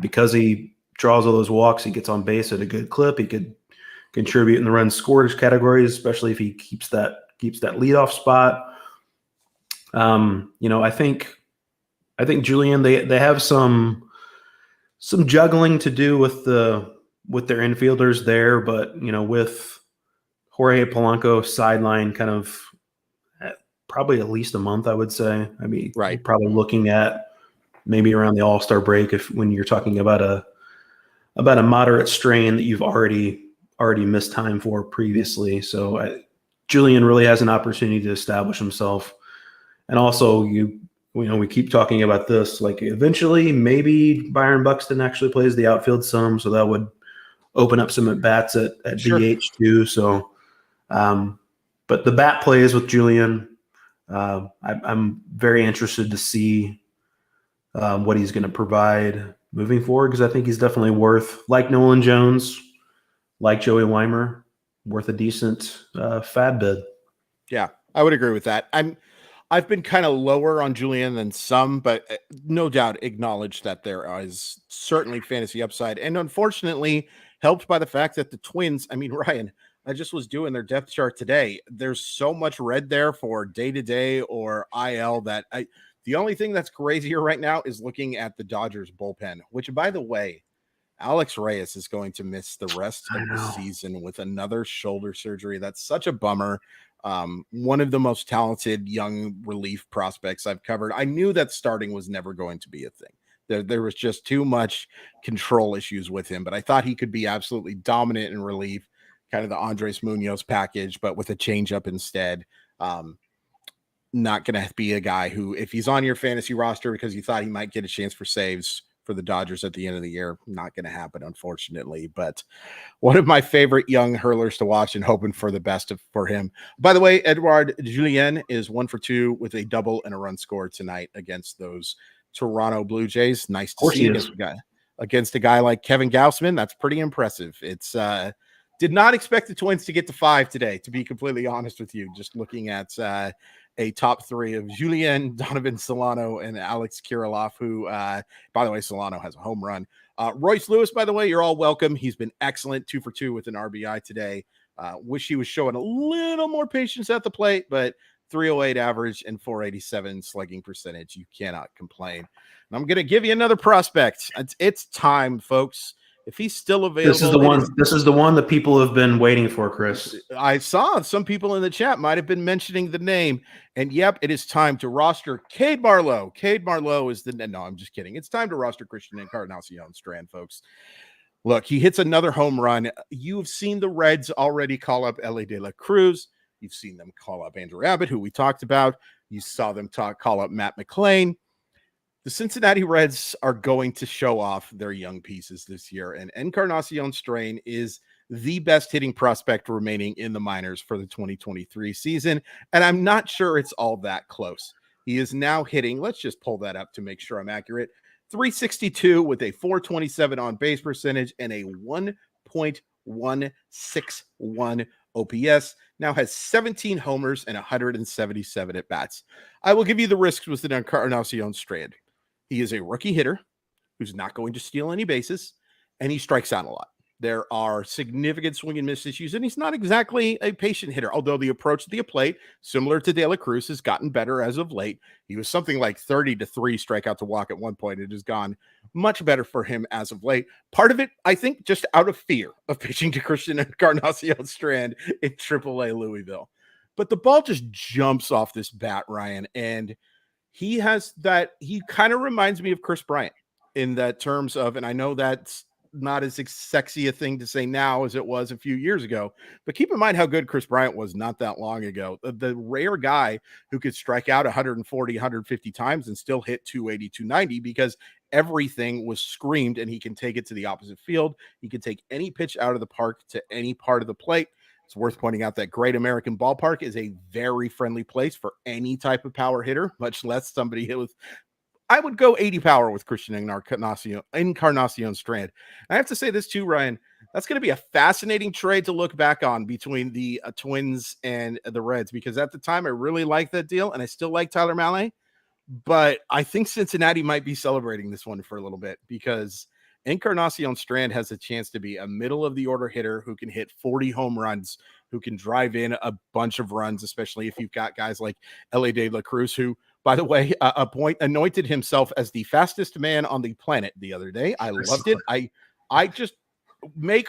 Because he draws all those walks, he gets on base at a good clip. He could contribute in the run scored categories, especially if he keeps that leadoff spot. I think Julian, they have some juggling to do with their infielders there, but with Jorge Polanco sideline kind of probably at least a month, I would say. I mean, Right. you're probably looking at maybe around the All-Star break when you're talking about a moderate strain that you've already missed time for previously. So Julian really has an opportunity to establish himself. And also we keep talking about this, like eventually maybe Byron Buxton actually plays the outfield some, so that would open up some at bats at Sure. DH too. So, but the bat plays with Julian. I'm very interested to see what he's going to provide moving forward, because I think he's definitely worth, like Nolan Jones, like Joey Weimer, worth a decent FAAB bid. Yeah, I would agree with that. I've been kind of lower on Julian than some, but no doubt acknowledge that there is certainly fantasy upside. And unfortunately, helped by the fact that the Twins, I mean, Ryan, I just was doing their depth chart today. There's so much red there for day-to-day or IL that the only thing that's crazier right now is looking at the Dodgers bullpen, which, by the way, Alex Reyes is going to miss the rest of the season with another shoulder surgery. That's such a bummer. One of the most talented young relief prospects I've covered. I knew that starting was never going to be a thing. There was just too much control issues with him, but I thought he could be absolutely dominant in relief, kind of the Andres Munoz package, but with a changeup instead. Not going to be a guy who, if he's on your fantasy roster because you thought he might get a chance for saves for the Dodgers at the end of the year, not going to happen, unfortunately. But one of my favorite young hurlers to watch, and hoping for the best for him. By the way, Edouard Julien is 1 for 2 with a double and a run scored tonight against those Toronto Blue Jays. Nice to see against a guy like Kevin Gausman. That's pretty impressive. It's did not expect the Twins to get to 5 today, to be completely honest with you. Just looking at a top 3 of Julien, Donovan Solano, and Alex Kirilloff, who, by the way, Solano has a home run. Royce Lewis, by the way, you're all welcome. He's been excellent, 2 for 2 with an RBI today. Wish he was showing a little more patience at the plate, but 308 average and 487 slugging percentage. You cannot complain. And I'm going to give you another prospect. It's time, folks. If he's still available, this is the one that people have been waiting for, Chris. I saw some people in the chat might have been mentioning the name, and yep, it is time to roster Cade Marlowe. Cade Marlowe is no, I'm just kidding. It's time to roster Christian Encarnacion Strand, folks. Look, he hits another home run. You've seen the Reds already call up Ellie De La Cruz. You've seen them call up Andrew Abbott, who we talked about. You saw them call up Matt McClain. The Cincinnati Reds are going to show off their young pieces this year, and Encarnacion Strand is the best hitting prospect remaining in the minors for the 2023 season, and I'm not sure it's all that close. He is now hitting, let's just pull that up to make sure I'm accurate, 362 with a 427 on base percentage and a 1.161 OPS, now has 17 homers and 177 at bats. I will give you the risks with the Encarnacion Strand. He is a rookie hitter who's not going to steal any bases, and he strikes out a lot. There are significant swing and miss issues, and he's not exactly a patient hitter, although the approach to the plate, similar to De La Cruz, has gotten better as of late. He was something like 30-3 strikeout to walk at one point. It has gone much better for him as of late. Part of it, I think, just out of fear of pitching to Christian Encarnacion Strand in AAA Louisville. But the ball just jumps off this bat, Ryan, and he kind of reminds me of Chris Bryant in that terms of, and I know that's not as sexy a thing to say now as it was a few years ago, but keep in mind how good Chris Bryant was not that long ago. The rare guy who could strike out 140, 150 times and still hit 280, 290 because everything was screamed, and he can take it to the opposite field. He can take any pitch out of the park to any part of the plate. It's worth pointing out that Great American Ballpark is a very friendly place for any type of power hitter, much less somebody hit with, I would go 80 power with Christian Encarnacion Strand. I have to say this too, Ryan. That's going to be a fascinating trade to look back on between the Twins and the Reds, because at the time I really liked that deal and I still like Tyler Mahle, but I think Cincinnati might be celebrating this one for a little bit because Encarnacion Strand has a chance to be a middle of the order hitter who can hit 40 home runs, who can drive in a bunch of runs, especially if you've got guys like Elly De La Cruz, who, by the way, anointed himself as the fastest man on the planet the other day. I loved it. I just make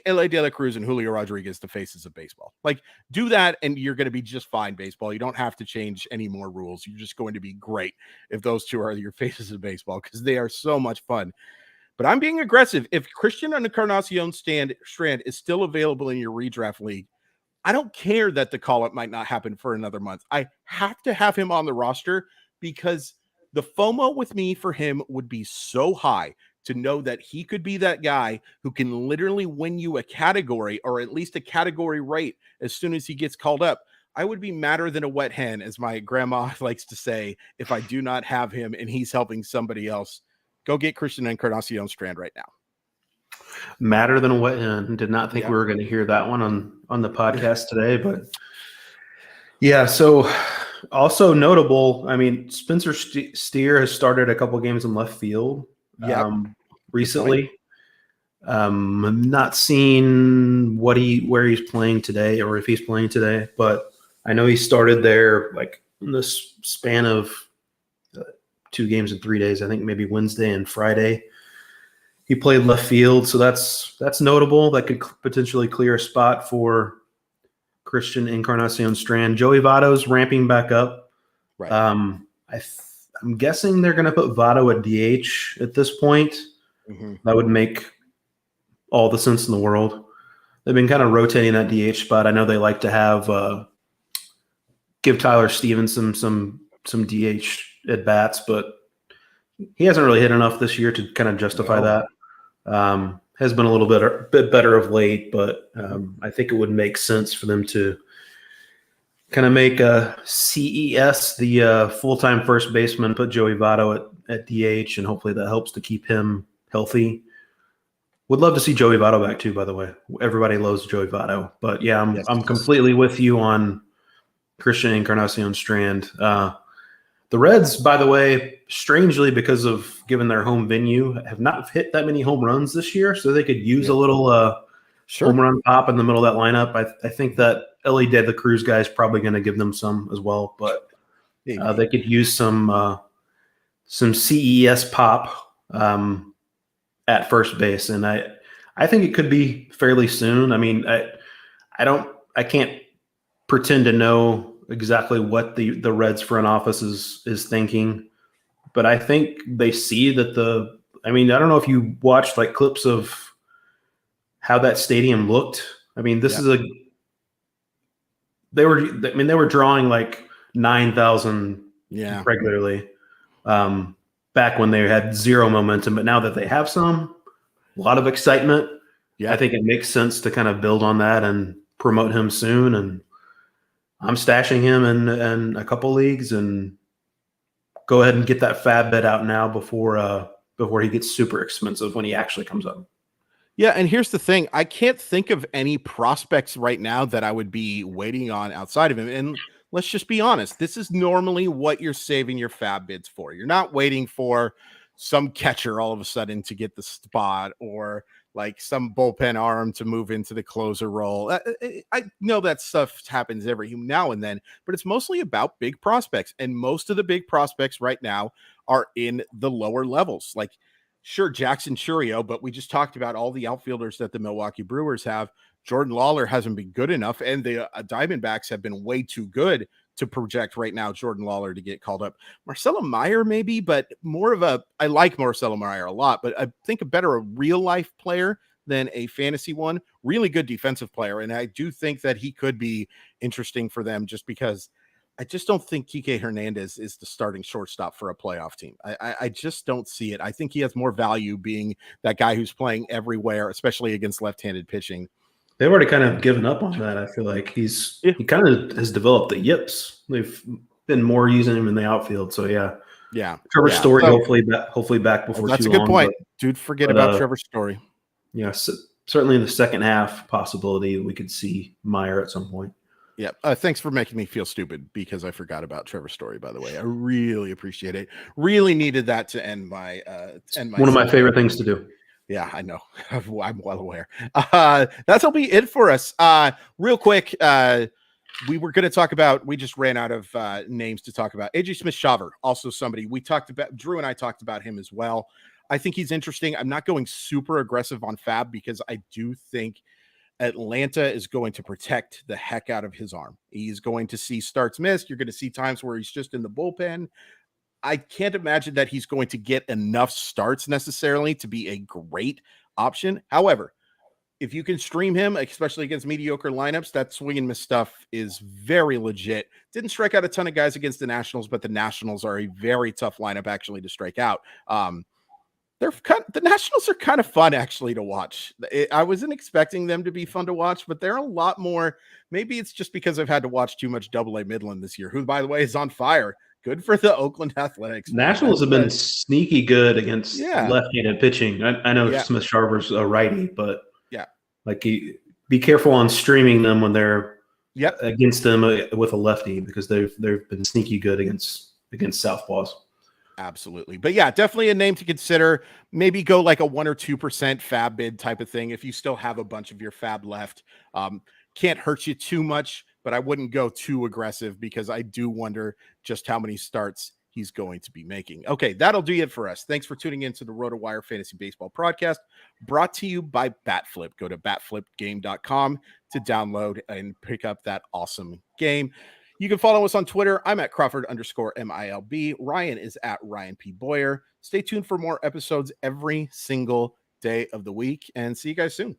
Elly De La Cruz and Julio Rodriguez the faces of baseball. Like, do that and you're going to be just fine baseball. You don't have to change any more rules. You're just going to be great if those two are your faces of baseball because they are so much fun. But I'm being aggressive. If Christian Encarnacion Strand is still available in your redraft league, I don't care that the call-up might not happen for another month. I have to have him on the roster because the FOMO with me for him would be so high to know that he could be that guy who can literally win you a category or at least a category rate as soon as he gets called up. I would be madder than a wet hen, as my grandma likes to say, if I do not have him and he's helping somebody else. Go get Christian Encarnacion Strand right now. Madder than a wet hen. Did not think we were going to hear that one on the podcast today, but yeah. So also notable, I mean, Spencer Steer has started a couple games in left field recently. I'm not seeing where he's playing today or if he's playing today, but I know he started there like in this span of 2 games in 3 days. I think maybe Wednesday and Friday. He played left field, so that's notable. That could potentially clear a spot for Christian Encarnacion Strand. Joey Votto's ramping back up. Right. I'm guessing they're going to put Votto at DH at this point. Mm-hmm. That would make all the sense in the world. They've been kind of rotating that DH spot. I know they like to have give Tyler Stevenson some DH at bats, but he hasn't really hit enough this year to kind of justify that. Has been a little bit better of late, but I think it would make sense for them to kind of make CES the full-time first baseman, put Joey Votto at DH, and hopefully that helps to keep him healthy. Would love to see Joey Votto back too, by the way. Everybody loves Joey Votto. But yeah, I'm completely with you on Christian Encarnacion Strand. The Reds, by the way, strangely, because of given their home venue, have not hit that many home runs this year, so they could use a little home run pop in the middle of that lineup. I think that Elly De La Cruz guy is probably going to give them some as well, but they could use some CES pop at first base, and I think it could be fairly soon. I mean, I can't pretend to know exactly what the Reds front office is thinking, but I think they see that I don't know if you watched like clips of how that stadium looked. I mean, they were drawing like 9,000 regularly back when they had zero momentum, but now that they have a lot of excitement, I think it makes sense to kind of build on that and promote him soon. And I'm stashing him in a couple leagues and go ahead and get that FAAB bet out now before he gets super expensive when he actually comes up. Yeah, and here's the thing. I can't think of any prospects right now that I would be waiting on outside of him. And let's just be honest. This is normally what you're saving your FAAB bids for. You're not waiting for some catcher all of a sudden to get the spot or like some bullpen arm to move into the closer role. I know that stuff happens every now and then, but it's mostly about big prospects. And most of the big prospects right now are in the lower levels. Like, sure, Jackson Chourio, but we just talked about all the outfielders that the Milwaukee Brewers have. Jordan Lawler hasn't been good enough, and the Diamondbacks have been way too good to project right now Jordan Lawler to get called up. Marcelo Meyer maybe, but I like Marcelo Meyer a lot, but I think a real life player than a fantasy one. Really good defensive player, and I do think that he could be interesting for them just because I just don't think Kike Hernandez is the starting shortstop for a playoff team. I just don't see it. I think he has more value being that guy who's playing everywhere, especially against left-handed pitching. They've already kind of given up on that. I feel like he kind of has developed the yips. They've been more using him in the outfield. So Trevor Story hopefully back before too long. That's a good point, dude. Forget about Trevor Story. Yeah, certainly in the second half possibility we could see Meyer at some point. Yeah. Thanks for making me feel stupid because I forgot about Trevor Story, by the way. I really appreciate it. Really needed that to end my one of my favorite things to do. Yeah, I know. I'm well aware. That'll be it for us. Real quick, we were going to talk about, we just ran out of names to talk about. AJ Smith-Shawver, also somebody we talked about. Drew and I talked about him as well. I think he's interesting. I'm not going super aggressive on FAAB because I do think Atlanta is going to protect the heck out of his arm. He's going to see starts missed. You're going to see times where he's just in the bullpen. I can't imagine that he's going to get enough starts necessarily to be a great option. However, if you can stream him, especially against mediocre lineups, that swing and miss stuff is very legit. Didn't strike out a ton of guys against the Nationals, but the Nationals are a very tough lineup actually to strike out. The Nationals are kind of fun actually to watch. I wasn't expecting them to be fun to watch, but they're a lot more. Maybe it's just because I've had to watch too much Double-A Midland this year, who, by the way, is on fire. Good for the Oakland Athletics. Nationals have been sneaky good against left-handed pitching. I know Smith-Shawver's a righty, but be careful on streaming them when they're against them with a lefty because they've been sneaky good against southpaws. Absolutely. But yeah, definitely a name to consider. Maybe go like a 1 or 2% FAAB bid type of thing if you still have a bunch of your FAAB left. Can't hurt you too much, but I wouldn't go too aggressive because I do wonder just how many starts he's going to be making. Okay, that'll do it for us. Thanks for tuning in to the RotoWire Fantasy Baseball Podcast, brought to you by BatFlip. Go to batflipgame.com to download and pick up that awesome game. You can follow us on Twitter. I'm at Crawford_MILB. Ryan is at Ryan P. Boyer. Stay tuned for more episodes every single day of the week, and see you guys soon.